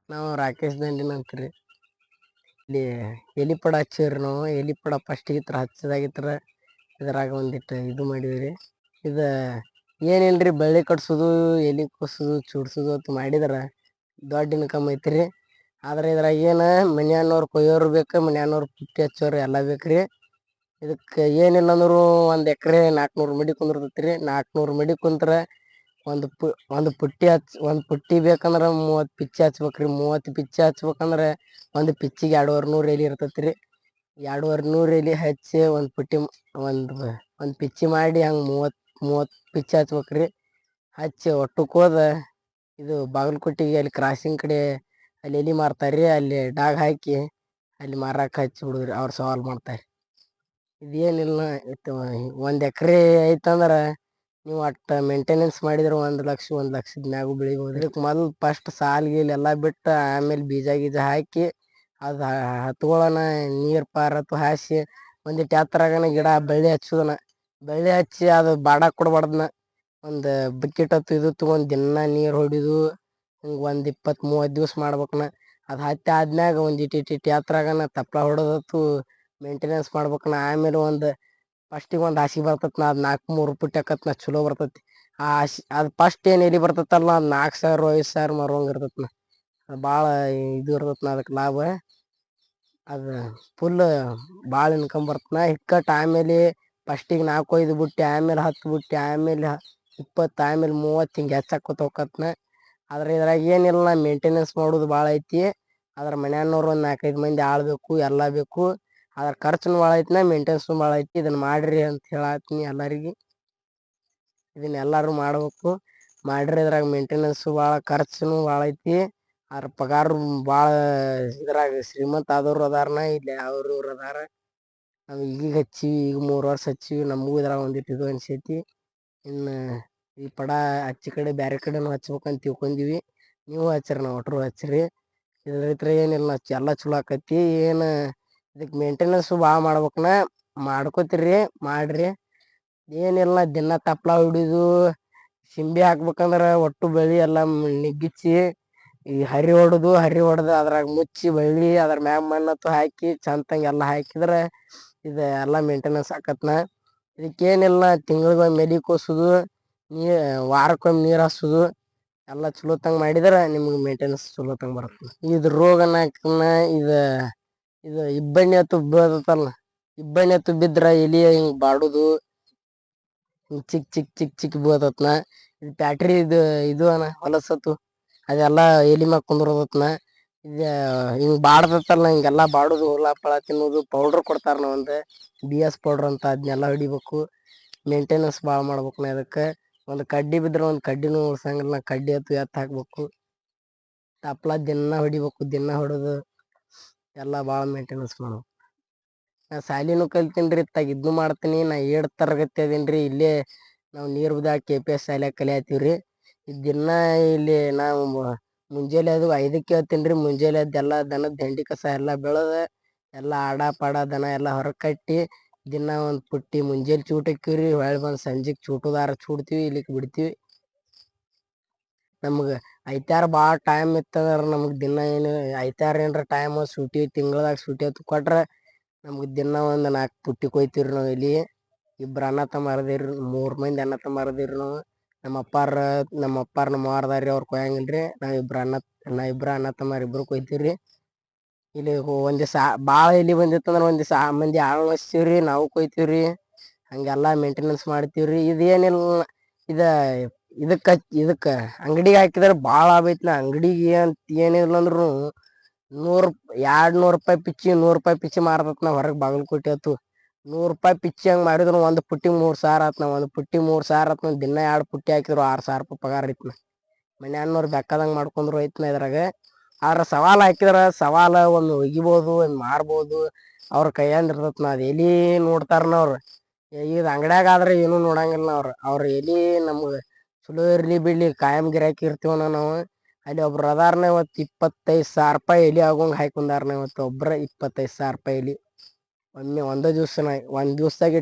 ನಾವು ರಾಕೇಶ್ ದಂಡಿನ ಅಂತ್ರಿ. ಇಲ್ಲಿ ಎಲಿಪಡ ಹಚ್ಚಿವ್ರಿ ನಾವು. ಎಲಿಪಡ ಫಸ್ಟಿಗೆ ಇತ್ರ ಹಚ್ಚದಾಗಿತ್ರ ಇದ್ರಾಗ ಒಂದಿಟ್ಟು ಇದು ಮಾಡಿವ್ರಿ. ಇದ ಏನಿಲ್ರಿ, ಬಳ್ಳಿ ಕಟ್ಸೋದು, ಎಲಿ ಕೊಸೋದು, ಚುಡ್ಸೋದು ಅಂತ ಮಾಡಿದ್ರ ದೊಡ್ಡ ಇನ್ಕಮ್ ಐತ್ರಿ. ಆದ್ರೆ ಇದ್ರಾಗ ಏನ ಮನ್ಯಾನವ್ರು ಕೊಯ್ಯೋರು ಬೇಕು, ಮನ್ಯಾನವ್ರು ಪುಟ್ಟಿ ಹಚ್ಚೋರು ಎಲ್ಲ ಬೇಕ್ರಿ. ಇದಕ್ಕೆ ಏನಿಲ್ಲ ಅಂದ್ರು 1 ಎಕರೆ 400 ಮಡಿ ಕುಂದಿರ್ತೈತ್ರಿ. 400 ಮಡಿ ಕುಂತ್ರ ಒಂದು ಪುಟ್ಟಿ ಬೇಕಂದ್ರ 30 ಪಿಚ್ಚಿ ಹಚ್ಬೇಕ್ರಿ. 30 ಪಿಚ್ಚಿ ಹಚ್ಬೇಕಂದ್ರ ಒಂದು ಪಿಚ್ಚಿಗೆ 2500 ಎಲಿ ಇರ್ತೈತ್ರಿ. 2500 ಎಲಿ ಹಚ್ಚಿ ಒಂದ್ ಪಿಚ್ಚಿ ಮಾಡಿ ಹಂಗ 30 ಪಿಚ್ಚಿ ಹಚ್ಬೇಕ್ರಿ. ಹಚ್ಚಿ ಒಟ್ಟಕ್ಕೆ ಹೋದ ಇದು ಬಾಗಲಕೋಟಿಗೆ ಅಲ್ಲಿ ಕ್ರಾಸಿಂಗ್ ಕಡೆ ಅಲ್ಲಿ ಎಲಿ ಮಾರ್ತಾರ್ರಿ. ಅಲ್ಲಿ ಡಾಗ್ ಹಾಕಿ ಅಲ್ಲಿ ಮಾರಾಕ ಹಚ್ಚಿ ಬಿಡುದ್ರಿ. ಅವ್ರು ಸವಾಲ್ ಮಾಡ್ತಾರೆ. ಇದೇನಿಲ್ಲ, 1 ಎಕರೆ ಐತಂದ್ರ ನೀವು ಅಟ್ಟ ಮೇಂಟೆನೆನ್ಸ್ ಮಾಡಿದ್ರೆ 1 ಲಕ್ಷ 1 ಲಕ್ಷದ ಮ್ಯಾಗೂ ಬೆಳಿಬೋದು. ಇದಕ್ಕೆ ಮೊದಲು ಫಸ್ಟ್ ಸಾಲ್ ಗೀಲ್ ಎಲ್ಲ ಬಿಟ್ಟು ಆಮೇಲೆ ಬೀಜ ಗೀಜ ಹಾಕಿ ಅದು ಹತ್ಗೊಳನ ನೀರ್ ಪಾರತ್ತು ಹಾಸಿ ಒಂದಿಟ್ಟು ಎತ್ತರಾಗನ ಗಿಡ ಬಳ್ಳಿ ಹಚ್ಚುದನ. ಬಳ್ಳಿ ಹಚ್ಚಿ ಅದು ಬಾಡಾಕ್ ಕೊಡ್ಬಾರ್ದನ. ಒಂದು ಬಕೆಟ್ ಇದು ತಗೊಂಡ್ ದಿನ ನೀರ್ ಹೊಡಿದು ಹಿಂಗೆ 20-30 ದಿವ್ಸ ಮಾಡ್ಬೇಕನ. ಅದು ಹತ್ತಿ ಆದ್ಮ್ಯಾಗ ಒಂದಿಟ್ಟು ಎತ್ತರಾಗನ ತಪ್ಪಲ ಹೊಡೋದತ್ತು ಮೇಂಟೆನೆನ್ಸ್ ಮಾಡ್ಬೇಕನ. ಆಮೇಲೆ ಫಸ್ಟಿಗೆ ಒಂದು ಹಾಸಿಗೆ ಬರ್ತೈತಿ, ಅದು 4-3 ಫುಟ್ ಆಕತ್ನ, ಚಲೋ ಬರ್ತೈತಿ. ಅದು ಫಸ್ಟ್ ಏನು ಎಲಿ ಬರ್ತೈತಲ್ಲ, ಅದು 4000 5000 ಮಾರುವಂಗ ಇರ್ತೈತ್ನ. ಅದು ಭಾಳ ಇದು ಇರ್ತೈತ್ನ, ಅದಕ್ಕೆ ಲಾಭ. ಅದು ಫುಲ್ ಭಾಳ ಇನ್ಕಮ್ ಬರ್ತನ. ಇಕ್ಕಟ್ಟು ಆಮೇಲೆ ಫಸ್ಟಿಗೆ 4-5 ಬಿಟ್ಟು ಆಮೇಲೆ 10 ಬಿಟ್ಟು ಆಮೇಲೆ 20 ಆಮೇಲೆ 30 ಹಿಂಗೆ ಹೆಚ್ಚಾಕೋತ ಹೋಗತ್ನ. ಆದ್ರೆ ಇದ್ರಾಗ ಏನಿಲ್ಲ, ಮೇಂಟೆನೆನ್ಸ್ ಮಾಡೋದು ಭಾಳ ಐತಿ. ಅದ್ರ ಮನ್ಯಾನವ್ರು ಒಂದು 4-5 ಮಂದಿ ಆಳ್ಬೇಕು, ಎಲ್ಲ ಬೇಕು. ಅದ್ರ ಖರ್ಚುನು ಭಾಳ ಐತಿನ, ಮೇಂಟೆನೆನ್ಸ್ನು ಭಾಳ ಐತಿ. ಇದನ್ನ ಮಾಡ್ರಿ ಅಂತ ಹೇಳತ್ತೀನಿ ಎಲ್ಲರಿಗೆ. ಇದನ್ನ ಎಲ್ಲಾರು ಮಾಡ್ಬೇಕು. ಮಾಡ್ರಿ, ಇದ್ರಾಗ ಮೇಂಟೆನೆನ್ಸು ಭಾಳ, ಖರ್ಚುನು ಭಾಳ ಐತಿ. ಅದ್ರ ಪಗಾರ ಭಾಳ. ಇದ್ರಾಗ ಶ್ರೀಮಂತ ಆದವ್ರು ಅದಾರನ, ಇಲ್ಲಿ ಅವ್ರು ಇವ್ರು ಅದಾರ. ನಾವು ಈಗೀಗ ಹಚ್ಚಿವಿ, ಈಗ 3 ವರ್ಷ ಹಚ್ಚಿವಿ. ನಮಗೂ ಇದ್ರಾಗ ಒಂದಿಟ್ಟು ಇದು ಅನ್ಸೈತಿ. ಇನ್ನು ಈ ಪಡ ಹಚ್ಚಿ ಕಡೆ ಬ್ಯಾರೆ ಕಡೆನೂ ಹಚ್ಬೇಕಂತ ತಿಳ್ಕೊಂಡಿವಿ. ನೀವು ಹಚ್ಚಿರಿ, ನಾವು ಒಟ್ರು ಹಚ್ಚಿರಿ. ಇದ್ರ ಏನಿಲ್ಲ, ಎಲ್ಲ ಚಲೋ ಆಕೈತಿ. ಏನು ಇದಕ್ಕೆ ಮೇಂಟೆನೆನ್ಸು ಭಾಳ ಮಾಡ್ಬೇಕನ. ಮಾಡ್ಕೋತಿರಿ, ಮಾಡ್ರಿ. ಏನಿಲ್ಲ, ದಿನ ತಪ್ಪಲ ಹೊಡಿದು ಸಿಂಬಿ ಹಾಕ್ಬೇಕಂದ್ರ ಒಟ್ಟು ಬೆಳಿ ಎಲ್ಲ ನಿಗ್ಗಿಚ್ಚಿ ಈ ಹರಿ ಹೊಡ್ದು ಅದ್ರಾಗ ಮುಚ್ಚಿ ಬಳ್ಳಿ ಅದ್ರ ಮ್ಯಾಗ ಮಣ್ಣತ್ತು ಹಾಕಿ ಚಂತಂಗ ಎಲ್ಲ ಹಾಕಿದ್ರೆ ಇದು ಎಲ್ಲ ಮೇಂಟೆನೆನ್ಸ್ ಆಕತ್ನ. ಇದಕ್ಕೇನಿಲ್ಲ, ತಿಂಗಳಿಗೊಮ್ಮೆ ಎಲಿ ಕೊಸುದು, ವಾರಕ್ಕೊಮ್ಮೆ ನೀರು ಹಾಸುದು ಎಲ್ಲ ಚಲೋತ್ತಂಗ ಮಾಡಿದ್ರೆ ನಿಮ್ಗೆ ಮೇಂಟೆನೆನ್ಸ್ ಚಲೋತ್ತಂಗ ಬರುತ್ತೆ. ಇದು ರೋಗನಕನ ಇದು ಇಬ್ಬನಿ ಅತ್ತು ಬೀಳತಲ್ಲ, ಇಬ್ಬನಿ ಅತ್ತು ಬಿದ್ರ ಎಲಿ ಹಿಂಗ್ ಬಾಡುದು, ಚಿಕ್ ಚಿಕ್ ಚಿಕ್ ಚಿಕ್ ಬೀಳತತ್ನ. ಇದು ಪ್ಯಾಟ್ರಿ ಇದು ಅನ ಹೊಲಸತ್ತು ಅದೆಲ್ಲಾ ಎಲಿ ಮ್ಯಾಗ ಕುಂದ್ರತತ್ನ. ಹಿಂಗ್ ಬಾಡ್ದತ್ತಲ್ಲ, ಹಿಂಗೆಲ್ಲಾ ಬಾಡುದು, ಹುಳ ಪಳ ತಿನ್ನುದು ಪೌಡ್ರ್ ಕೊಡ್ತಾರ ಒಂದು BS ಪೌಡ್ರ್ ಅಂತ. ಅದ್ನೆಲ್ಲ ಹೊಡಿಬೇಕು. ಮೇಂಟೆನೆನ್ಸ್ ಭಾಳ ಮಾಡ್ಬೇಕನ. ಅದಕ್ಕೆ ಒಂದು ಕಡ್ಡಿ ಬಿದ್ರೆ ಒಂದು ಕಡ್ಡಿನೂ ಉಳ್ಸಂಗಿಲ್ಲ. ಕಡ್ಡಿ ಎತ್ತು ಹಾಕ್ಬೇಕು. ತಪ್ಪಲ ದಿನ ಹೊಡಿಬೇಕು. ದಿನ ಹೊಡೆದು ಎಲ್ಲ ಭಾಳ ಮೇಂಟೆನೆನ್ಸ್ ಮಾಡ್ಬೇಕು. ನಾ ಶಾಲಿನೂ ಕಲ್ತೀನ್ರಿ, ಇದನ್ನು ಮಾಡ್ತೀನಿ. ನಾ 8th ತರಗತಿ ಅದೀನ್ರಿ. ಇಲ್ಲೇ ನಾವು ನೀರ್ಬುದ KPS ಶಾಲ್ಯಾಗ ಕಲಿಯತ್ತೀವ್ರಿ. ದಿನ ಇಲ್ಲಿ ನಾವು ಮುಂಜಾಲೆ ಅದು 5ಕ್ಕೆ ಹೇಳ್ತೀನ್ರಿ. ಮುಂಜಾಲೆ ಎಲ್ಲ ದನದ ಹೆಂಡಿ ಕಸ ಎಲ್ಲ ಬೆಳೆದ ಎಲ್ಲ ಆಡ ಪಾಡ ದನ ಎಲ್ಲ ಹೊರಗೆ ಕಟ್ಟಿ ದಿನ ಒಂದು ಪುಟ್ಟಿ ಮುಂಜಾಲೆ ಚೂಟಕ್ಕಿವ್ರಿ. ಹೊಳ್ಳಿ ಬಂದು ಸಂಜೆಗೆ ಚೂಟುದಾರ ಚೂಡ್ತೀವಿ, ಇಲ್ಲಿಕ್ ಬಿಡ್ತೀವಿ. ನಮ್ಗೆ ಐತಾರ ಭಾಳ ಟೈಮ್ ಇತ್ತಂದ್ರ ನಮ್ಗೆ ದಿನ ಏನು ಐತಾರ ಏನ್ರ ಟೈಮ್ ಸೂಟಿ ತಿಂಗಳದಾಗ ಸೂಟಿ ಹೊತ್ತು ಕೊಟ್ರೆ ನಮ್ಗೆ ದಿನ ಒಂದು 4 ಪುಟ್ಟಿ ಕೊಯ್ತೀವ್ರಿ ನಾವು. ಇಲ್ಲಿ 2 ಅಣ್ಣ ತಮ್ಮ ಅರದಿವ್ರಿ, 3 ಮಂದಿ ಅಣ್ಣ ತಮ್ಮ ಅರದಿವ್ರಿ ನಾವು. ನಮ್ಮ ಅಪ್ಪಾರ ನಮ್ಮ ಅವ್ವಾರ್ದಾರಿ, ಅವ್ರು ಕೊಯ್ಯಂಗಿಲ್ರಿ. ನಾವಿಬ್ರು ಅಣ್ಣ ತಮ್ಮರು ಇಬ್ರು ಕೊಯ್ತೀವ್ರಿ. ಇಲ್ಲಿ ಒಂದ್ ದಿವ್ಸ ಭಾಳ ಎಲಿ ಬಂದಿತ್ತಂದ್ರ ಒಂದ್ ದಿವ್ಸ ಮಂದಿ ಆಳು ಹಚ್ತೀವ್ರಿ, ನಾವು ಕೊಯ್ತೀವ್ರಿ. ಹಂಗೆಲ್ಲಾ ಮೇಂಟೆನೆನ್ಸ್ ಮಾಡ್ತೀವ್ರಿ. ಇದೇನಿಲ್ಲ, ಇದಕ್ಕ ಅಂಗಡಿಗೆ ಹಾಕಿದ್ರ ಭಾಳ ಲಾಭ ಐತ್ನ. ಅಂಗಡಿಗೆ ಅಂತ ಏನಿಲ್ಲ ಅಂದ್ರು 200 ರೂಪಾಯಿ ಪಿಚ್ಚಿ, 100 ರೂಪಾಯಿ ಪಿಚ್ಚಿ ಮಾರತತ್ನ ಹೊರಗೆ ಬಾಗಲಕೋಟೆ ಆತು. 100 ರೂಪಾಯಿ ಪಿಚ್ಚಿ ಹಂಗೆ ಮಾರಿದ್ರು ಒಂದು ಪುಟ್ಟಿಗೆ 3000 ಆತ್ನ. ಒಂದು ಪುಟ್ಟಿ 3000 ಆತ್ನ. ದಿನ 2 ಪುಟ್ಟಿ ಹಾಕಿದ್ರು 6000 ರೂಪಾಯಿ ಪಗಾರ ಐತ್ನ. ಮನ್ಯಾನವ್ರು ಬೇಕಾದಂಗೆ ಮಾಡ್ಕೊಂಡ್ರು ಐತ್ನ ಇದ್ರಾಗ. ಆದ್ರೆ ಸವಾಲು ಹಾಕಿದ್ರ ಸವಾಲು ಒಮ್ಮೆ ಒಗಿಬೋದು, ಒಮ್ಮೆ ಮಾರ್ಬೋದು. ಅವ್ರ ಕೈಯಂದ್ ಇರ್ತತ್ನ. ಅದು ಎಲಿ ನೋಡ್ತಾರನ ಅವ್ರು. ಇದು ಅಂಗಡ್ಯಾಗ ಆದ್ರೆ ಏನು ನೋಡಂಗಿಲ್ಲ ಅವ್ರ ಎಲಿ ನಮ್ಗೆ ಚಲೋ ಇರ್ಲಿ ಬಿಡ್ಲಿ ಕಾಯಂ ಗಿರಾಕಿ ಇರ್ತೀವನ ನಾವು. ಅಲ್ಲಿ ಒಬ್ರು ಅದಾರ್ನ ಇವತ್ತು 25,000 ರೂಪಾಯಿ ಎಲಿ ಆಗೋಂಗ ಹಾಕೊಂಡಾರ್ನ. ಇವತ್ತು ಒಬ್ರ 25,000 ರೂಪಾಯಿ ಎಲಿ ಒಂದೇ ದಿವ್ಸನ. ಒಂದ್ ದಿವ್ಸದಾಗ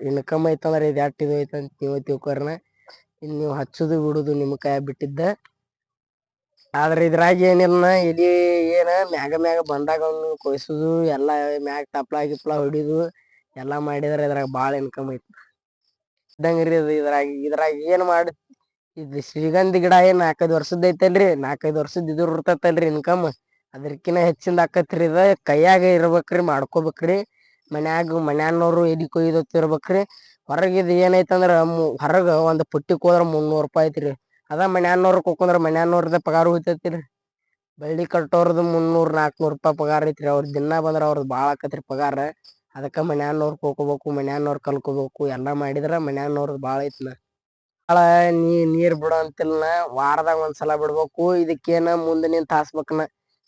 ಇನ್ಕಮ್ ಐತಂದ್ರೆ ಇದು ಇದು ಐತಂತ ನೀವೇ ತಿಳ್ಕೊರ್ನ. ಇನ್ನು ನೀವು ಹಚ್ಚುದು ಬಿಡುದು ನಿಮ್ಮ ಕೈಯಾಗ ಬಿಟ್ಟಿದ್ದ. ಆದ್ರ ಇದ್ರಾಗ ಏನಿಲ್ಲ ಎಲಿ ಏನ ಮ್ಯಾಗ ಮ್ಯಾಗ ಬಂದಾಗ ಅವ್ನು ಕೊಯ್ಸುದು ಎಲ್ಲಾ ಮ್ಯಾಗ ತಪ್ಲ ಗಿಪ್ಲ ಹೊಡಿದು ಎಲ್ಲಾ ಮಾಡಿದ್ರ ಇದ್ರಾಗ ಬಾಳ ಇನ್ಕಮ್ ಐತಿ ಇದ್ದಂಗ್ರಿ ಇದ್ರಾಗ ಏನ್ ಮಾಡಿ ಇದ್ ಶ್ರೀಗಂಧಿ ಗಿಡ ಏನ್ 4-5 ವರ್ಷದ ಐತಲ್ರರಿ 4-5 ವರ್ಷದ ಇದ್ರ ಇರ್ತತಲ್ರರಿ ಇನ್ಕಮ್ ಅದ್ರಕಿನ ಹೆಚ್ಚಿಂದ ಆಕತ್ರಿ ಇದ ಕೈಯಾಗ ಇರ್ಬೇಕ್ರಿ ಮಾಡ್ಕೋಬೇಕ್ರಿ ಮನ್ಯಾನವರು ಎಲಿ ಕೊಯ್ದತ್ತಿರ್ಬೇಕ್ರಿ ಹೊರಗಿದ್ ಏನೈತಂದ್ರ ಹೊರಗ ಒಂದ್ ಪುಟ್ಟಿಕ್ ಹೋದ್ರ $300 ಐತ್ರಿ ಅದ ಮನ್ಯಾನವ್ರ ಕುಕೊಂದ್ರ ಮನ್ಯಾನವ್ರದ ಪಗಾರ ಹೋಯ್ತೈತಿರಿ ಬಳ್ಳಿ ಕಟ್ಟೋರ್ದ $300-400 ಪಗಾರ ಐತ್ರಿ ಅವ್ರ ದಿನಾ ಬಂದ್ರ ಅವ್ರದ್ ಬಾಳ ಆಕತ್ರಿ ಪಗಾರ ಅದಕ್ಕ ಮನ್ಯಾನವ್ರ ಕೋಕೋಬೇಕು ಮನ್ಯಾನವ್ರ ಕಲ್ಕೋಬೇಕು ಎಲ್ಲಾ ಮಾಡಿದ್ರ ಮನ್ಯಾನವ್ರದ ಬಾಳ ಐತ್ನ ಬಾಳ ನೀರ್ ಬಿಡ ಅಂತಿಲ್ನ ವಾರದಾಗ ಒಂದ್ಸಲ ಬಿಡ್ಬೇಕು ಇದಕ್ಕೇನ ಮುಂದ ನಿಂತ ಹಾಸ್ಬೇಕನ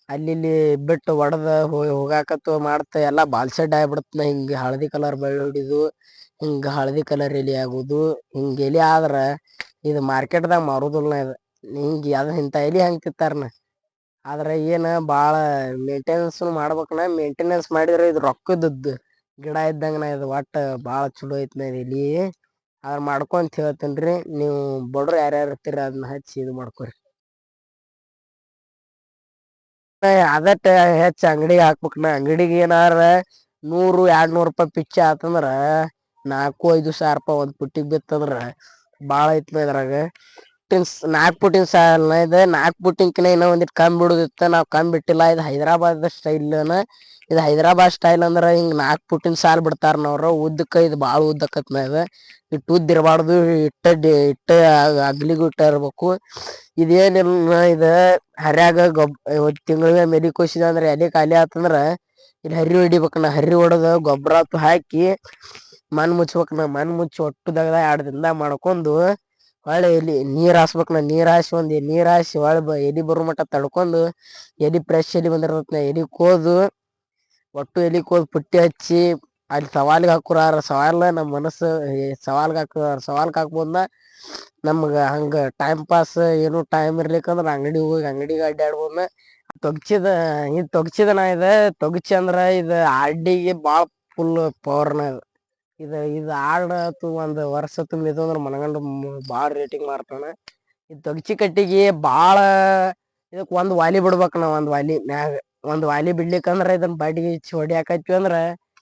ಅಲ್ಲಿ ಇಲ್ಲಿ ಬಿಟ್ಟು ಒಡದ ಹೋಗಾಕತ್ತು ಮಾಡ್ತ ಎಲ್ಲಾ ಬಾಲ್ಸೆಡ್ ಆಗಿಬಿಡತ್ನ ಹಿಂಗ ಹಳದಿ ಕಲರ್ ಬಳ್ಳಿ ಹೊಡಿದು ಹಿಂಗ ಹಳದಿ ಕಲರ್ ಎಲಿ ಆಗುದು ಹಿಂಗ ಎಲಿ ಆದ್ರ ಇದು ಮಾರ್ಕೆಟ್ದಾಗ ಮಾರುದಿಲ್ನ ಇದ ಹಿಂಗ ಅದ ಇಂತ ಎಲಿ ಹಂಗ್ತಿತ್ತಾರನ ಆದ್ರ ಏನ ಬಾಳ ಮೇಂಟೆನೆನ್ಸ್ ಮಾಡ್ಬೇಕಕ್ನ ಮೇಂಟೆನೆನ್ಸ್ ಮಾಡಿದ್ರ ಇದ್ ರೊಕ್ಕದದ್ದ ಗಿಡ ಇದ್ದಂಗನ ಇದು ಒಟ್ಟ ಬಾಳ ಚಲೋ ಐತ್ನ ಎಲಿ ಅದ್ರ ಮಾಡ್ಕೊಂತ ಹೇಳ್ತೇನ್ರಿ ನೀವು ಬಡ್ರು ಯಾರ್ಯಾರ ಇರ್ತಿರಿ ಅದನ್ನ ಹಚ್ಚಿ ಇದು ಮಾಡ್ಕೊರಿ ಅದಟ್ಟ ಹೆಚ್ಚ ಅಂಗಡಿಗೆ ಹಾಕ್ಬೇಕಕ್ನ ಅಂಗಡಿಗೆ ಏನಾರ $100-200 ಪಿಚ್ಚ ಆತಂದ್ರ 4-5 ಸಾವಿರ ರೂಪಾಯಿ ಒಂದ್ ಪುಟ್ಟಿಗ್ ಬಿತ್ತಂದ್ರ ಬಾಳ ಐತ್ನ ಇದ್ರಾಗ ನಾಕ್ ಪುಟ್ಟಿನ ಸಾಲ ಇ 4 ಪುಟ್ಟಿನ್ಕಿನ ಇನ್ನ ಒಂದಿಟ್ ಕಮ್ಮಿ ಬಿಡುದಿತ್ತ ನಾವ್ ಕಮ್ಮಿ ಬಿಟ್ಟಿಲ್ಲ ಇದು ಹೈದರಾಬಾದ್ ಸ್ಟೈಲ್ನ ಇದು ಹೈದರಾಬಾದ್ ಸ್ಟೈಲ್ ಅಂದ್ರ ಹಿಂಗ್ 4 ಪುಟ್ಟಿನ ಸಾಲ್ ಬಿಡ್ತಾರನವ್ರ ಉದ್ದಕ ಇದು ಬಾಳ ಉದ್ದಕತ್ ಇಟ್ಟ ಉದ್ದ ಇರಬಾರ್ದು ಇಟ್ಟ ಅಗ್ಲಿಗೂ ಇಟ್ಟ ಇರ್ಬೇಕು ಇದೇನಿಲ್ಲ ಇದ ಹರ್ಯಾಗ ತಿಂಗಳ ಮೆಲಿ ಕೊಸಿದ ಅಂದ್ರ ಎಲಿ ಖಾಲಿ ಆತಂದ್ರ ಇಲ್ಲಿ ಹರಿ ಹೊಡಿಬೇಕನ ಹರ್ರಿ ಹೊಡದ ಗೊಬ್ಬ್ರತ್ ಹಾಕಿ ಮನ್ ಮುಚ್ಬೇಕಕ್ನ ಮನ್ ಮುಚ್ಚಿ ಒಟ್ಟುದಗದ 2 ದಿನದಾಗ ಮಾಡ್ಕೊಂಡು ಹೊಳೆ ಎಲಿ ನೀರ್ ಹಾಸ್ಬೇಕಕ್ ನೀರ್ ಹಾಸಿ ನೀರ್ ಹಾಸಿ ಒಳೆ ಎಲಿ ಬರು ಮಟ ತಡ್ಕೊಂಡು ಎಲಿ ಫ್ರೆಶ್ ಎಲಿ ಬಂದಿರತನ ಎಲಿ ಕೋದು ಒಟ್ಟು ಎಲಿ ಕೋದ್ ಪುಟ್ಟಿ ಹಚ್ಚಿ ಅಲ್ಲಿ ಸವಾಲ್ಗೆ ಹಾಕುರಾರ ಸವಾಲ್ ನಮ್ ಮನಸ್ಸ ಸವಾಲ್ಗ್ ಹಾಕ್ಬೋದ್ನ ನಮ್ಗ ಹಂಗ ಟೈಮ್ ಪಾಸ್ ಏನು ಟೈಮ್ ಇರ್ಲಿಕ್ಕಂದ್ರ ಅಂಗಡಿ ಹೋಗಿ ಅಂಗಡಿಗೆ ಅಡ್ಡಾಡ್ಬೋದ್ನ ತೊಗಚಿದನ ತೊಗಚಿ ಅಂದ್ರ ಇದ ಅಡ್ಡಿಗೆ ಬಾಳ ಫುಲ್ ಪವರ್ನ ಇದು ಆಡತು ಒಂದ್ ವರ್ಷ ತುಂಬಿದು ಅಂದ್ರ ಮನಗಂಡ ಬಾಳ ರೇಟಿಂಗ್ ಮಾಡ್ತಾನ ಈ ತೊಗಚಿ ಕಟ್ಟಿಗಿ ಬಾಳ ಇದಕ್ ಒಂದ್ ವಾಲಿ ಬಿಡ್ಬೇಕ್ ನಾವ್ ಒಂದ್ ವಾಲಿ ಬಿಡ್ಲಿಕ್ಕಂದ್ರ ಇದನ್ ಬಡಿಗಿ ಹೊಡಿ ಹಾಕೈತಿವಿ ಅಂದ್ರ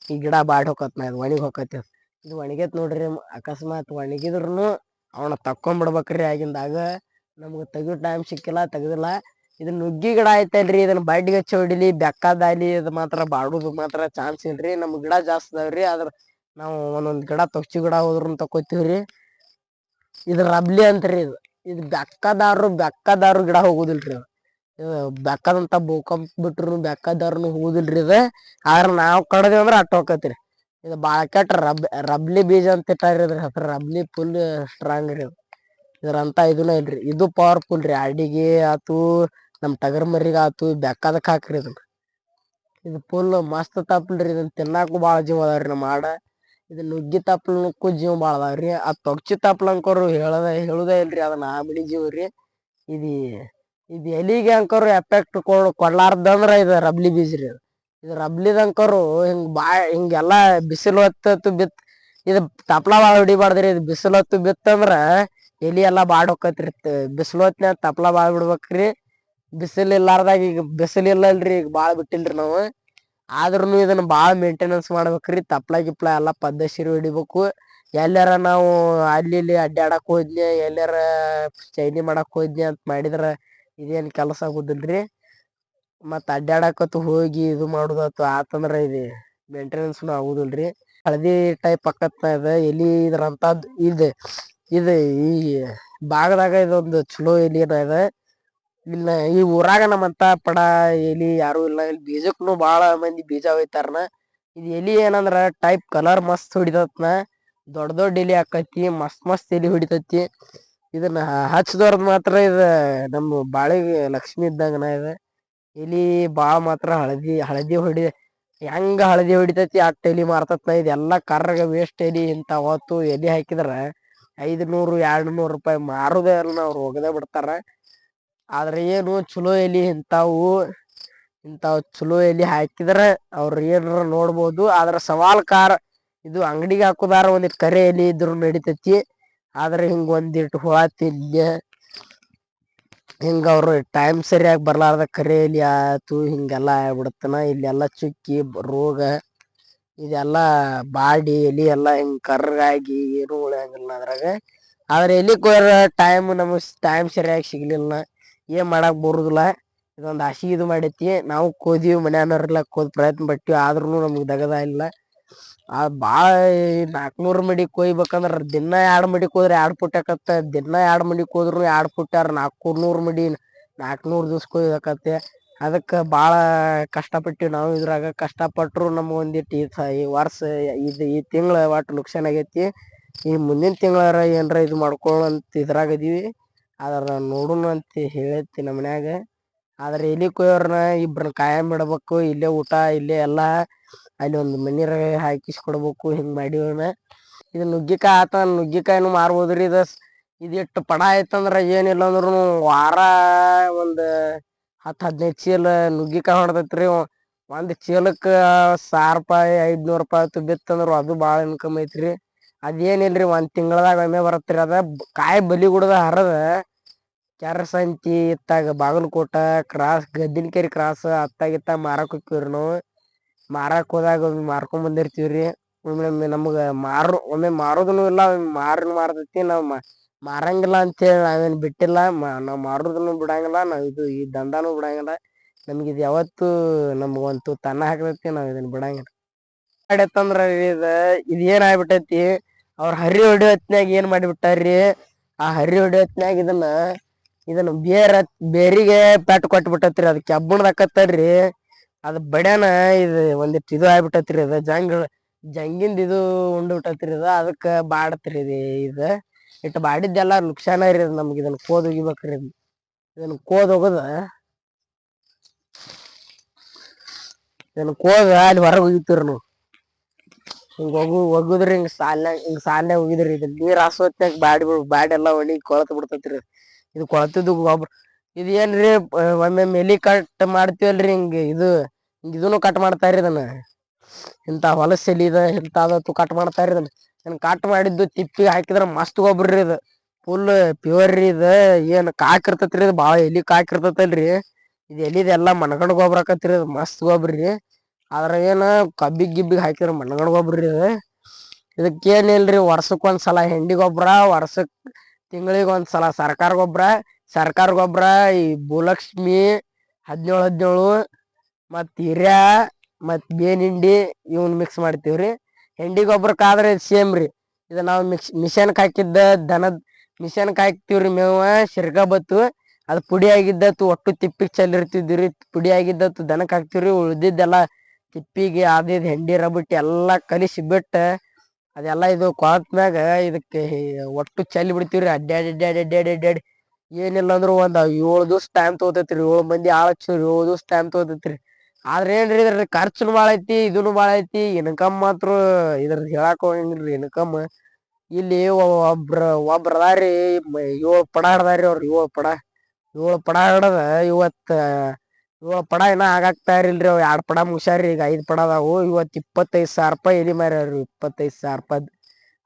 ಈ ಗಿಡ ಬಾಡ್ ಹೋಕತ್ನ ಒಣಿಗ್ ಹೋಕತಿ ಇದು ಒಣಿಗೇತ್ ನೋಡ್ರಿ ಅಕಸ್ಮಾತ್ ಒಣಿಗಿದ್ರುನು ಅವನ ತಕ್ಕೊಂಡ್ ಬಿಡ್ಬೇಕ್ರಿ ಆಗಿಂದಾಗ ನಮ್ಗ್ ತೆಗಯೋ ಟೈಮ್ ಸಿಕ್ಕಿಲ್ಲ ತಗದಿಲ್ಲ ಇದನ್ ನುಗ್ಗಿ ಗಿಡ ಐತಲ್ರರಿ ಇದನ್ ಬಡ್ಡಿಗೆ ಹಚ್ಚಿ ಹೊಡಿಲಿ ಬೆಕ್ಕದಾಲಿ ಇದ್ ಮಾತ್ರ ಬಾಡುದು ಮಾತ್ರ ಚಾನ್ಸ್ ಇಲ್ರಿ ನಮ್ ಗಿಡ ಜಾಸ್ತಿ ಅದಾವ್ರಿ ಆದ್ರ ನಾವು ಒಂದೊಂದ್ ಗಿಡ ತೊಗಚಿ ಗಿಡ ಹೋದ್ರನ್ ತಕೋತೀವ್ರಿ ಇದ್ ರಬ್ಲಿ ಅಂತ್ರಿ ಇದು ಬೆಕ್ಕದಾರು ಗಿಡ ಹೋಗುದಿಲ್ರಿ ಬೆಕ್ಕದಂತ ಬೂಕಂಪ್ ಬಿಟ್ರು ಬೆಕ್ಕದಾರ್ನು ಹೋಗುದಿಲ್ರಿ ಇದ ಆದ್ರ ನಾವ್ ಕಡದೇವ ಅಂದ್ರ ಅಟ್ಟ ಹೋಕತ್ರಿ ಇದು ಬಾಳ ಕೆಟ್ಟ ರಬ್ಲಿ ಬೀಜ ಅಂತ ಇಟ್ಟಾರಿ ಇದ್ರ ಹೆಸರು ರಬ್ಲಿ ಫುಲ್ ಸ್ಟ್ರಾಂಗ್ ರೀ ಇದ್ರಂತ ಇದನ್ನ ಇಲ್ರಿ ಇದು ಪವರ್ಫುಲ್ ರೀ ಅಡಿಗೆ ಆತು ನಮ್ ಟಗರ್ ಮರಿಗ ಆತು ಬೆಕ್ಕದಕ್ ಹಾಕ್ರಿ ಇದು ಫುಲ್ ಮಸ್ತ್ ತಪ್ಪಲ್ರಿ ಇದನ್ ತಿನ್ನಾಕು ಬಾಳ ಜೀವ ಅದಾವ್ರಿ ನಮ್ ಆಡ ಇದ ನುಗ್ಗಿ ತಪ್ಪಲ್ಕು ಜೀವ ಬಾಳ ಅದಾವ್ರಿ ಆ ತೊಗಚಿ ತಪ್ಪಲಂಕರು ಹೇಳುದೇ ಇಲ್ರಿ ಅದ ಬಿಡಿ ಜೀವ್ರಿ ಇದ್ ಎಲಿಗೆ ಅಂಕರು ಎಫೆಕ್ಟ್ ಕೊಡ್ಲಾರ್ದಂದ್ರ ಇದ ರಬ್ಲಿ ಬೀಜ್ರಿ ಇದು ರಬ್ಲಿದಂಕರು ಹಿಂಗೆಲ್ಲಾ ಬಿಸಿಲು ಹೊತ್ತತ್ತು ಇದು ತಪ್ಲ ಬಾಳ ಹೊಡಿಬಾರ್ದ್ರಿ ಇದು ಬಿಸಿಲು ಹೊತ್ತು ಬಿತ್ತಂದ್ರ ಎಲಿ ಎಲ್ಲಾ ಬಾಡ್ ಹೊಕತ್ರಿ ಬಿಸಿಲು ಹೊತ್ನ್ಯಾಗ ತಪ್ಲ ಬಾಳ್ ಬಿಡ್ಬೇಕ್ರಿ ಬಿಸಿಲ್ ಇಲ್ಲಾರ್ದಾಗ ಈಗ ಬಿಸಿಲ್ ಇಲ್ಲಲ್ರರಿ ಈಗ ಬಾಳ್ ಬಿಟ್ಟಿಲ್ರಿ ನಾವ್ ಆದ್ರೂನು ಇದನ್ನ ಬಾಳ್ ಮೇಂಟೆನೆನ್ಸ್ ಮಾಡ್ಬೇಕ್ರಿ ತಪ್ಲ ಗಿಪ್ಲ ಎಲ್ಲಾ ಪದ್ದಶಿರಿ ಹೊಡಿಬೇಕು ಎಲ್ಲಾರ ನಾವು ಅಲ್ಲಿ ಇಲ್ಲಿ ಅಡ್ಡ್ಯಾಡಕ್ ಹೋದ್ನಿ ಎಲ್ಲಾರ ಚೈನಿ ಮಾಡಕ್ ಹೋದ್ನಿ ಅಂತ ಮಾಡಿದ್ರ ಇದೇನ್ ಕೆಲ್ಸ ಆಗುದಿಲ್ರಿ ಮತ್ ಅಡ್ಡ್ಯಾಡಕತ್ ಹೋಗಿ ಇದು ಮಾಡುದತ್ ಆತಂದ್ರ ಇದೆ ಮೇಂಟೆನೆನ್ಸ್ನು ಆಗುದಿಲ್ರಿ ಹಳದಿ ಟೈಪ್ ಅಕ್ಕತ್ನ ಇದ ಎಲಿ ಇದ್ರಂತದ್ ಇದು ಈ ಭಾಗದಾಗ ಇದೊಂದು ಚಲೋ ಎಲಿ ಏನ ಇದ ಇಲ್ಲ ಈ ಊರಾಗ ನಮ್ಮಂತ ಪಡ ಎಲಿ ಯಾರು ಇಲ್ಲ ಇಲ್ಲಿ ಬೀಜಕ್ನು ಬಾಳ ಮಂದಿ ಬೀಜ ಒಯ್ತಾರನ ಇದ್ ಎಲಿ ಏನಂದ್ರ ಟೈಪ್ ಕಲರ್ ಮಸ್ತ್ ಹೊಡಿತತ್ನ ದೊಡ್ಡ ಎಲಿ ಆಕೈತಿ ಮಸ್ತ್ ಎಲಿ ಹೊಡಿತೈತಿ ಇದನ್ನ ಹಚ್ಚದವ್ರದ್ ಮಾತ್ರ ಇದ ನಮ ಬಾಳಿಗೆ ಲಕ್ಷ್ಮಿ ಇದ್ದಂಗನ ಇದ ಎಲಿ ಬಾಳ ಮಾತ್ರ ಹಳದಿ ಹೆಂಗ ಹಳದಿ ಹೊಡಿತೈತಿ ಅಟ್ಟ ಎಲಿ ಮಾರ್ತತ್ನ ಇದ ಎಲ್ಲಾ ಕರ್ರಗ ವೇಸ್ಟ್ ಎಲಿ ಇಂತ ಅವತ್ತು ಎಲಿ ಹಾಕಿದ್ರ $500-200 ಮಾರುದೇ ಇಲ್ಲ ಅವ್ರು ಹೋಗದೇ ಬಿಡ್ತಾರ ಆದ್ರ ಏನು ಚಲೋ ಎಲಿ ಇಂತಾವ್ ಚಲೋ ಎಲಿ ಹಾಕಿದ್ರ ಅವ್ರ ಏನಾರ ನೋಡ್ಬೋದು ಆದ್ರ ಇದು ಅಂಗಡಿಗೆ ಹಾಕುದಾರ ಒಂದಿ ಕರೆ ಎಲಿ ಇದ್ರು ನಡಿತೈತಿ ಆದ್ರೆ ಹಿಂಗ ಒಂದಿಟ್ಟು ಹುಳ ತಿನ್ಯ ಹಿಂಗ ಅವ್ರು ಟೈಮ್ ಸರಿಯಾಗಿ ಬರ್ಲಾರ್ದ ಕರೆಯಲ್ಲಿ ಆತು ಹಿಂಗೆಲ್ಲಾ ಆಗ್ಬಿಡತನ ಇಲ್ಲೆಲ್ಲಾ ಚುಕ್ಕಿ ರೋಗ ಇದೆಲ್ಲಾ ಬಾಡಿ ಎಲಿ ಎಲ್ಲಾ ಹಿಂಗ್ ಕರ್ರಗಾಗಿ ಏನು ಉಳಿಯಂಗಿಲ್ಲ ಅದ್ರಾಗ. ಆದ್ರೆ ಎಲ್ಲಿ ಕೊಯ್ರ ಟೈಮ್ ಸರಿಯಾಗಿ ಸಿಗ್ಲಿಲ್ಲ ಏನ್ ಮಾಡಕ್ ಬರುದಿಲ್ಲ. ಇದೊಂದ್ ಹಾಸಿಗೆ ಇದು ಮಾಡೈತಿ ನಾವು ಕೋದಿವಿ ಮನ್ಯಾನವ್ರೆಲ್ಲ ಕೋದ್ ಪ್ರಯತ್ನ ಪಟ್ಟಿವಿ ಆದ್ರೂನು ನಮ್ಗ್ ದಗದ ಇಲ್ಲ. ಬಾಳ 400 ಮಡಿ ಕೊಯ್ಬೇಕಂದ್ರ ದಿನ 2 ಮಡಿ ಕೋದ್ರ 2 ಪುಟ್ಟ ಆಕತ್ತ. ದಿನ 2 ಮಡಿ ಕೋದ್ರುನು 2 ಪುಟ್ಟ 400 ಮಡಿ 400 ದಿವ್ಸ ಕೊಯ್ಬೇಕತ್ತೆ. ಅದಕ್ಕ ಬಾಳ ಕಷ್ಟ ಪಟ್ಟಿವಿ ನಾವು ಇದ್ರಾಗ ಕಷ್ಟ ಪಟ್ರು ನಮ್ಗ ಒಂದಿಟ್ಟು ಈ ವರ್ಷ ಈ ತಿಂಗಳ ಒಟ್ಟ ಲುಕ್ಷನ್ ಆಗೈತಿ. ಈ ಮುಂದಿನ ತಿಂಗಳಾರ ಏನ್ರ ಇದು ಮಾಡ್ಕೊಳಂತ ಇದ್ರಾಗದೀವಿ. ಆದ್ರ ನೋಡುನು ಅಂತ ಹೇಳೈತಿ ನಮ್ಮ ಮನ್ಯಾಗ. ಆದ್ರ ಎಲಿ ಕೊಯ್ಯೋರ್ನ ಇಬ್ರನ್ ಕಾಯಂ ಇಡ್ಬೇಕು ಇಲ್ಲೇ ಊಟ ಇಲ್ಲೇ ಎಲ್ಲಾ ಅಲ್ಲಿ ಒಂದ್ ಮನಿರ ಹಾಕಿಸಿ ಕೊಡ್ಬೇಕು ಹಿಂಗ್ ಮಾಡಿವನ. ಇದ ನುಗ್ಗಿಕಾಯಿ ಆತ ನುಗ್ಗಿಕಾಯಿನು ಮಾರ್ಬೋದ್ರಿ ಇದಿಟ್ಟ ಪಡ ಆಯ್ತಂದ್ರ ಏನಿಲ್ಲ ಅಂದ್ರುನು ವಾರ ಒಂದ್ 10-15 ಚೀಲ ನುಗ್ಗಿಕಾಯಿ ಹೊಡ್ದತ್ರಿ. ಒಂದ್ ಚೀಲಕ್ಕ 1000 ರೂಪಾಯಿ 500 ರೂಪಾಯಿ ಬಿತ್ತಂದ್ರು ಅದು ಬಾಳ ಇನ್ಕಮ್ ಐತ್ರಿ. ಅದೇನಿಲ್ರಿ ಒಂದ್ ತಿಂಗಳದಾಗ ಒಮ್ಮೆ ಬರತ್ರಿ ಅದ ಕಾಯಿ ಬಲಿಗುಡದ ಹರದ ಕ್ಯಾರಸಂತಿ ಇತ್ತಾಗ ಬಾಗಲಕೋಟ ಕ್ರಾಸ್ ಗದ್ದಿನಕೆರಿ ಕ್ರಾಸ್ ಅತ್ತಾಗಿತ್ತ ಮಾರಕ್ ಹೊಕ್ಕಿವ್ರಿ ನಾವು. ಮಾರಕ್ ಹೋದಾಗ ಮಾರ್ಕೊಂಡ್ ಬಂದಿರ್ತಿವ್ರಿ. ಒಮ್ಮೊಮ್ಮೆ ನಮ್ಗ ಒಮ್ಮೆ ಮಾರೋದನು ಇಲ್ಲ ಮಾರನು ಮಾರ್ತೈತಿ ನಾವ್ ಮಾರಂಗಿಲ್ಲ ಅಂತೇಳಿ ನಾವೇನ್ ಬಿಟ್ಟಿಲ್ಲ ನಾವ್ ಮಾರುದನು ಬಿಡಂಗಿಲ್ಲ ನಾವ್ ಈ ದಂದಾನು ಬಿಡಂಗಿಲ್ಲ. ನಮ್ಗ ಇದ್ ಯಾವತ್ತು ನಮ್ಗ ಒಂದ್ ತುತ್ತ್ ಅನ್ನ ಹಾಕ್ತೈತಿ ನಾವ್ ಇದನ್ ಬಿಡಂಗಿಲ್ಲ. ತಂದ್ರ ಇದ್ ಏನ್ ಆಗ್ಬಿಟ್ಟೈತಿ ಅವ್ರ ಹರಿ ಹೊಡಿಯೋ ಹೊತ್ನ್ಯಾಗ ಏನ್ ಮಾಡಿಬಿಟ್ಟಾರಿ ಆ ಹರಿ ಹೊಡಿಯೋ ಹೊತ್ನ್ಯಾಗ ಇದನ್ನ ಬೇರಿಗೆ ಪೆಟ್ ಕೊಟ್ಬಿಟ್ಟತ್ರಿ ಅದ್ ಕೆಬ್ಬಣದಕತ್ತಲ್ರಿ. ಅದ್ ಬಡ್ಯಾನ ಇದು ಒಂದಿಟ್ಟು ಇದು ಆಗ್ಬಿಟ್ಟತ್ರಿ ಅದ ಜಂಗಿಂದ ಇದು ಉಂಡ್ ಬಿಟ್ಟತ್ರಿ ಅದಕ್ಕ ಬಾಡತ್ರಿ ಇದ. ಇಟ್ಟ ಬಾಡಿದ್ದೆಲ್ಲಾ ಲುಕ್ಷಾನ ಇರಿ ನಮ್ಗ ಇದನ್ ಕೋದ್ ಒಗಿಬೇಕ್ರಿ. ಇದನ್ ಕೋದ್ ಒಗದ ಅಲ್ಲಿ ಹೊರಗ್ ಒಗಿತೇವ್ರಿ ನಾವ್. ಹಿಂಗ ಒಗುದ್ರಿ ಹಿಂಗ ಸಾಲ್ಯಾಗ ಒಗಿದ್ರಿ ನೀರ್ ಹಾಸೋತ್ಯಾಗ ಬ್ಯಾಡಿ ಎಲ್ಲಾ ಒಣಗಿ ಕೊಳತ್ ಬಿಡ್ತೈತ್ರಿ. ಇದು ಕೊಳತಿದ್ದು ಗೊಬ್ರ ಇದ್ ಏನ್ರಿ ಒಮ್ಮೊಮ್ಮೆ ಎಲಿ ಕಟ್ ಮಾಡ್ತೀವಲ್ರಿ ಹಿಂಗ ಇದನ್ನು ಕಟ್ ಮಾಡ್ತಾರಿ ಇದನ್ನ. ಇಂತ ಹೊಲಸ ಎಲಿದ ಇಂತಾದತ್ತು ಕಟ್ ಮಾಡ್ತಾರಿ ಇದನ್ನ ಕಟ್ ಮಾಡಿದ್ದು ತಿಪ್ಪಿ ಹಾಕಿದ್ರ ಮಸ್ತ್ ಗೊಬ್ರರಿ ಇದು. ಫುಲ್ ಪ್ಯೂರ್ ರಿ ಇದ ಏನ್ ಕಾಕ್ ಇರ್ತತ್ರಿ ಬಾಳ ಎಲಿ ಕಾಕ್ ಇರ್ತತಲ್ರಿ. ಇದ್ ಎಲಿದ ಎಲ್ಲಾ ಮನಗಂಡ್ ಗೊಬ್ರ ಆಕತ್ರಿ ಮಸ್ತ್ ಗೊಬ್ರರಿ. ಅದ್ರಾಗ ಏನ ಕಬ್ಬಿಗ್ ಗಿಬ್ಬಿಗ್ ಹಾಕಿದ್ರ ಮನಗಂಡ್ ಗೊಬ್ರರಿ ಇದ. ಇದಕ್ಕ ಏನ್ ಇಲ್ರಿ ವರ್ಷಕ್ ಒಂದ್ಸಲ ಹೆಂಡಿ ಗೊಬ್ಬರ ತಿಂಗಳಿಗ್ ಒಂದ್ಸಲ ಸರ್ಕಾರ ಗೊಬ್ರ ಈ ಭೂಲಕ್ಷ್ಮಿ 17-17 ಮತ್ ಹಿರ್ಯಾ ಮತ್ ಬೇನಿಂಡಿ ಇವನ್ ಮಿಕ್ಸ್ ಮಾಡ್ತೇವ್ರಿ. ಹೆಂಡಿ ಗೊಬ್ರಕ್ಕಾದ್ರ ಸೇಮ್ರಿ ಇದ ನಾವ್ ಮಿಷನ್ಕ್ ಹಾಕಿದ್ದ ಮಿಷನ್ಕ್ ಹಾಕ್ತಿವ್ರಿ ಮೇವ ಸಿರ್ಗಾ ಅದ್ ಪುಡಿ ಆಗಿದ್ದತ್ ಒಟ್ಟು ತಿಪ್ಪಿಗ್ ಚೆಲ್ಲಿರ್ತಿದ್ವಿರಿ ಪುಡಿ ಆಗಿದ್ದತ್ ದನಕ್ ಹಾಕ್ತಿವ್ರಿ ಉಳ್ದಿದ್ದೆಲ್ಲಾ ತಿಪ್ಪಿಗೆ ಅದ್ ಹೆಂಡಿ ರಬುಟ್ಟಿ ಎಲ್ಲಾ ಕಲಿಸಿ ಬಿಟ್ಟ ಅದೆಲ್ಲಾ ಇದು ಕೊಳತ್ಮ್ಯಾಗ ಇದಕ್ಕೆ ಒಟ್ಟು ಚಲ್ಲಿ ಬಿಡ್ತಿವ್ರಿ ಅಡ್ಡ್ಯಾಡಿ ಏನಿಲ್ಲ ಅಂದ್ರು ಒಂದ್ 7 ದಿವ್ಸ ಟೈಮ್ ತಗೋತೈತ್ರಿ 7 ಮಂದಿ ಆಳ್ ಹಚ್ಚಿದ್ರ 7 ದಿವ್ಸ ಟೈಮ್ ತಗೋತೈತ್ರಿ. ಆದ್ರ ಏನ್ರಿ ಇದ್ರ ಖರ್ಚುನು ಬಾಳ ಐತಿ ಇದನು ಬಾಳ ಐತಿ ಇನ್ಕಮ್ ಮಾತ್ರ ಇದ್ರ ಹೇಳಾಕ ಹೋಗಂಗಿಲ್ರಿ ಇನ್ಕಮ್. ಇಲ್ಲಿ ಒಬ್ರ ಅದಾರಿ 7 ಪಡ ಹಿಡ್ದಾರಿ ಅವ್ರ 7 ಪಡ ಹಿಡದ ಇವತ್ತ 7 ಪಡ ಇನ್ನ ಆಗಾಕ್ ತಯಾರಿಲ್ರಿ ಅವ್ 2 ಪಡ ಮುಗ್ಸ್ಯಾರಿ ಈಗ 5 ಪಡ ಅದಾವು ಇವತ್ 25,000 ರೂಪಾಯಿ ಎಲಿ ಮಾರ್ಯಾರ್ರಿ 25,000 ರೂಪಾಯಿ.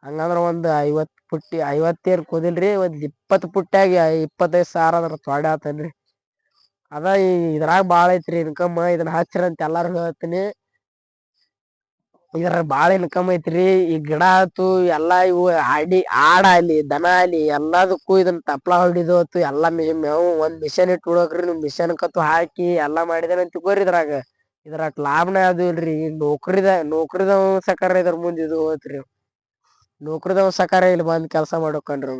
ಹಂಗಂದ್ರ ಒಂದ್ 50 ಪುಟ್ಟಿ 50 ಏನ್ ಕುದಿಲ್ರಿ ಒಂದ್ 20 ಪುಟ್ಟ್ಯಾಗ 25,000 ಅಂದ್ರ ಥೋಡೆ ಆತಲ್ರಿ. ಅದ ಇದ್ರಾಗ ಬಾಳ ಐತ್ರಿ ಇನ್ಕಮ್ ಇದನ್ನ ಹಚ್ರಿ ಅಂತ ಎಲ್ಲಾರು ಹೇಳ್ತೀನಿ. ಇದ್ರಾಗ ಬಾಳ ಇನ್ಕಮ್ ಐತ್ರಿ ಈ ಗಿಡ ಆತು ಎಲ್ಲಾ ಇವು ಆಡ ಆಲಿ ದನ ಆಲಿ ಎಲ್ಲದಕ್ಕೂ ಇದನ್ ತಪ್ಪಲ ಹೊಡಿದತ್ತು ಎಲ್ಲಾ ಮೇವು ಒಂದ್ ಮಿಷಿನ್ ಇಟ್ ಬಿಡ್ಬೇಕ್ರಿ ನೀವ್ ಮಿಷಿನ್ ಕತ್ತು ಹಾಕಿ ಎಲ್ಲಾ ಮಾಡಿದೇನ ಅಂತ ತಿಳ್ಕೋರಿ ಇದ್ರಾಗ ಲಾಭನ ಯಾವ್ದು ಇಲ್ರಿ ಈ ನೌಕರಿದವ ಸಕಾರ ಇದ್ರ ಮುಂದ್ ಇದು ಹೋತ್ರಿ. ನೌಕರಿದವ ಸಕಾರ ಇಲ್ಲಿ ಬಂದ್ ಕೆಲ್ಸ ಮಾಡಕೊಂಡ್ರಿ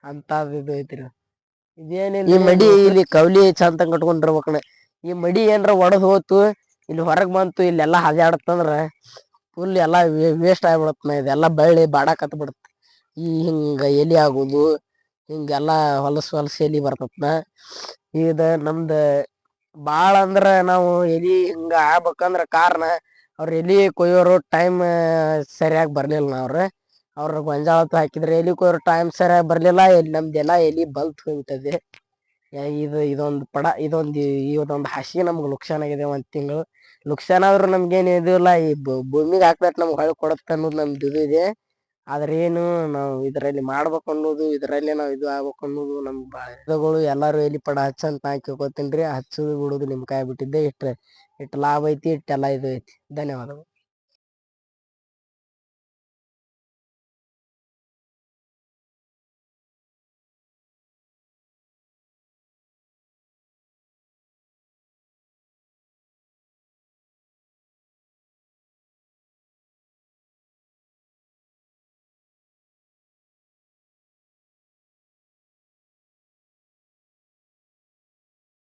ಅಂತದ್ ಇದು ಐತ್ರಿ. ಈ ಮಡಿ ಇಲ್ಲಿ ಕೌಲಿ ಚಂತಂಗ ಕಟ್ಕೊಂಡಿರ್ಬೇಕಣ ಈ ಮಡಿ ಏನ್ರ ಒಡದ್ ಹೋತು ಇಲ್ಲಿ ಹೊರಗ್ ಬಂತು ಇಲ್ಲ ಎಲ್ಲಾ ಹದಯಾಡತಂದ್ರ ಫುಲ್ ಎಲ್ಲಾ ವೇಸ್ಟ್ ಆಗ್ಬಿಡತ್ನ ಇದೆಲ್ಲಾ ಬಳ್ಳಿ ಬಾಡಕತ್ ಬಿಡತ್. ಹಿಂಗ ಎಲಿ ಆಗುದು ಹಿಂಗೆಲ್ಲಾ ಹೊಲಸ ಎಲಿ ಬರ್ತತ್ನ ಇದ ನಮ್ದ ಬಾಳ ಅಂದ್ರ ನಾವು ಎಲಿ ಹಿಂಗ ಆಗ್ಬೇಕಂದ್ರ ಕಾರಣ ಅವ್ರ ಎಲಿ ಕೊಯ್ಯೋರು ಟೈಮ್ ಸರಿಯಾಗಿ ಬರ್ಲಿಲ್ಲ ಅವ್ರ ಗೊಂಜಾಳತ್ ಹಾಕಿದ್ರೆ ಎಲಿ ಕೊಯ್ಯೋರು ಟೈಮ್ ಸರಿಯಾಗಿ ಬರ್ಲಿಲ್ಲ ನಮ್ದೆಲ್ಲಾ ಎಲಿ ಬಲ್ತ್ ಹೋಗ್ಬಿಟ್ಟದೆ. ಇದೊಂದ್ ಹಾಸಿಗೆ ನಮ್ಗ್ ಲುಕ್ಷಾನ್ ಆಗಿದೆ ಒಂದ್ ತಿಂಗಳು. ಲುಕ್ಸಾನ್ ಆದ್ರೂ ನಮ್ಗ ಏನ್ ಇದು ಇಲ್ಲ ಈ ಭೂಮಿಗ್ ಹಾಕ್ದಟ್ ನಮ್ಗ್ ಹೊಳ್ ಕೊಡತ್ತ ಅನ್ನೋದು ನಮ್ದು ಇದು ಇದೆ. ಆದ್ರೆ ಏನು ನಾವು ಇದರಲ್ಲಿ ಮಾಡ್ಬೇಕು ಅನ್ನೋದು ಇದರಲ್ಲೇ ನಾವು ಇದು ಆಗ್ಬೇಕು ಅನ್ನೋದು ನಮ್ಗೆ ಭಾಳ ಇದುಗಳು ಎಲ್ಲಾರು ಎಲಿಪಡ ಹಚ್ಚಂತ ನಾ ಕೇಳ್ಕೊತೀನ್ರಿ. ಹಚ್ಚೋದು ಬಿಡೋದು ನಿಮ್ ಕೈ ಬಿಟ್ಟಿದ್ದೆ. ಇಟ್ಟು ಲಾಭ ಐತಿ, ಇಟ್ಟೆಲ್ಲ ಇದು ಐತಿ. ಧನ್ಯವಾದಗಳು.